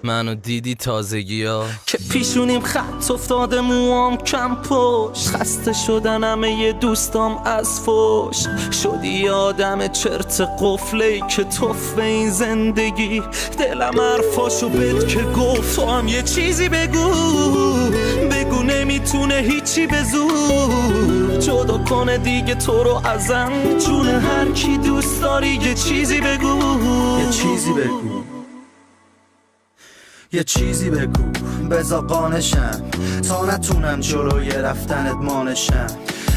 منو دیدی تازگی ها که پیشونیم خط افتاده موام کم پشت، خسته شدن همه دوستام از فوش. شدی یه آدم چرت قفلی که توف این زندگی. دلم حرفاشو بد که گفت تو هم یه چیزی بگو نمیتونه هیچی به زور جدا کنه دیگه تو رو ازم. جون هر کی دوست داری یه چیزی بگو، یه چیزی بگو، یه چیزی بگو بذار قانشم تا نتونم جلوی رفتنت مانشم.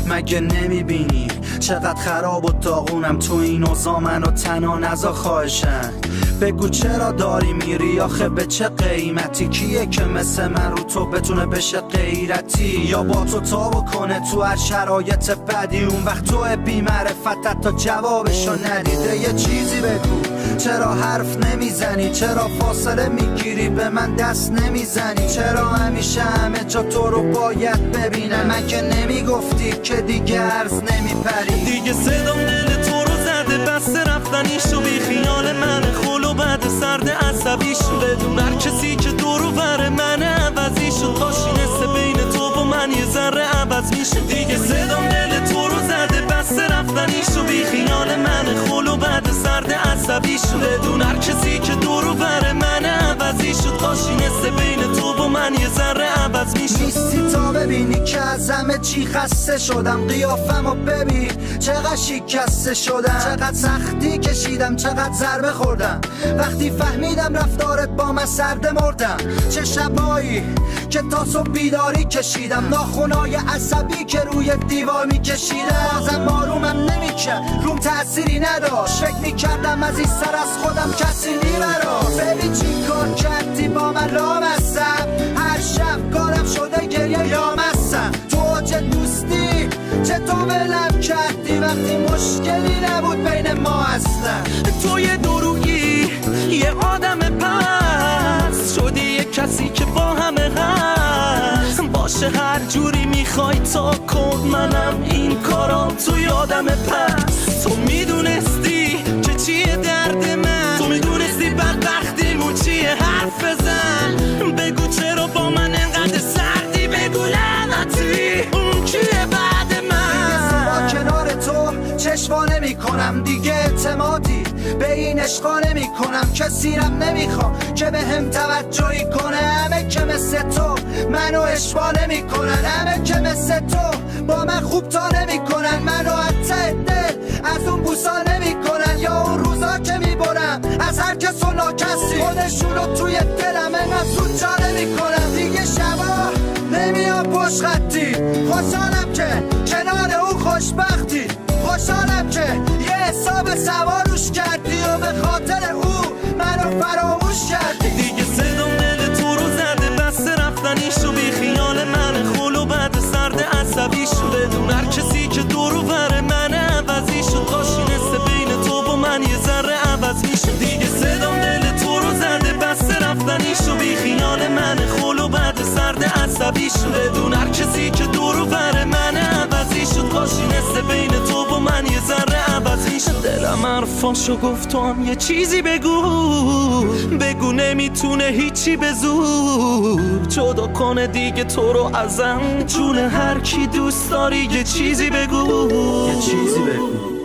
مگه نمیبینی چقدر خراب و داغونم تو این اوضاع؟ منو تنها نذار خواهشم. بگو چرا داری میری آخه به چه قیمتی؟ کیه که مثل من رو تو بتونه بشه غیرتی یا با تو تا بکنه تو هر شرایط بدی؟ اون وقت تو بی معرفتت تا جوابشو ندیده. یه چیزی بگو چرا حرف نمیزنی؟ چرا فاصله میگیری به من دست نمیزنی؟ چرا همیشه همه جا تو رو باید ببینم؟ من که نمیگفتی که دیگه عرض نمیپری؟ دیگه صدام دل تو رو زده بسته رفتنیشو، بی خیال من خلو بعد سرد عصبیشو. بدون هر کسی که دورو بره من عوضیشو، کاشینسته بین تو و من یه ذره عوض میشه. دیگه صدام دل تو رو زده بسته رفتنیشو، بی خیال من خلو بعد سرد عصبیشو. بدون هر کسی که دورو بره من عوضیشو، کاشینسته بین تو و من یه ذره عوض میشه. نیستی تا ببینی که از همه چی خسته شدم. قیافمو ببین چقدر شکسته شدم، چقدر سختی کشیدم، چقدر ضربه خوردم. وقتی فهمیدم رفتارت با من سرده مردم. چه شبایی که تا صبح بیداری کشیدم، ناخونای عصبی که روی دیوار میکشیدم. ازم آرومم نمیکرد، روم تأثیری نداشت. فکر میکردم از این سر از خودم کسی میبراست. ببین چی کار کردی با من لامستم، هر شب کارم شده گریه لامستم. تو چه دوستی چطور ولم کردی وقتی مشکلی نبود بین ما اصلا؟ تو یه دروغی یه آدم پس شدی، یه کسی که با همه هست باشه هر جوری میخوای تا کن. منم این کارام تو یادم پس. تو میدونستی که چیه درد من، تو میدونستی بدبختیمون چیه حرف بزن. بگو چرا با من انقدر سردی، بگو لعنتی اون کیه بعد من. کنار تو چشوا نمی کنم دیگه، اعتمادی به این عشقا نمی کنم. کسی رم نمیخوام که به هم توجهی کنه. همه که مثل تو منو اشوا نمی کنن، همه که مثل تو با من خوب تا نمی کنن. منو حتی دل از اون بوسا نمی کنن، یا اون روزا که می برم از هر کس و ناکسی خودشونو توی دلم انقدر زود جا نمی کنن. دیگه شبا نمیام پشت خطی، خوشحالم که کنار اون خوشبختی. خوشحالم که یه حساب سواروش کردی و به خاطر او منو فراموش کردی. دیگه صدام دل تو رو زده بسته رفتنیشو، بی خیال من خلو بعد سرد عصبیشو. بدون هر کسی که دورو بره من عوضیشو، کاشینسته بین تو و من یه ذره عوض میشه. دیگه صدام دل تو رو زده بسته رفتنیشو، بی خیال من خلو بعد سرد عصبیشو. بدون هر کسی که دورو بره من عوضیشو، کاشینسته بین تو و من یه ذره عوض میشه. دلم حرفاشو گفت تو هم یه چیزی بگو نمیتونه هیچی به زور جدا کنه دیگه تو رو ازم. جون هر کی دوست داری یه چیزی بگو، یه چیزی بگو.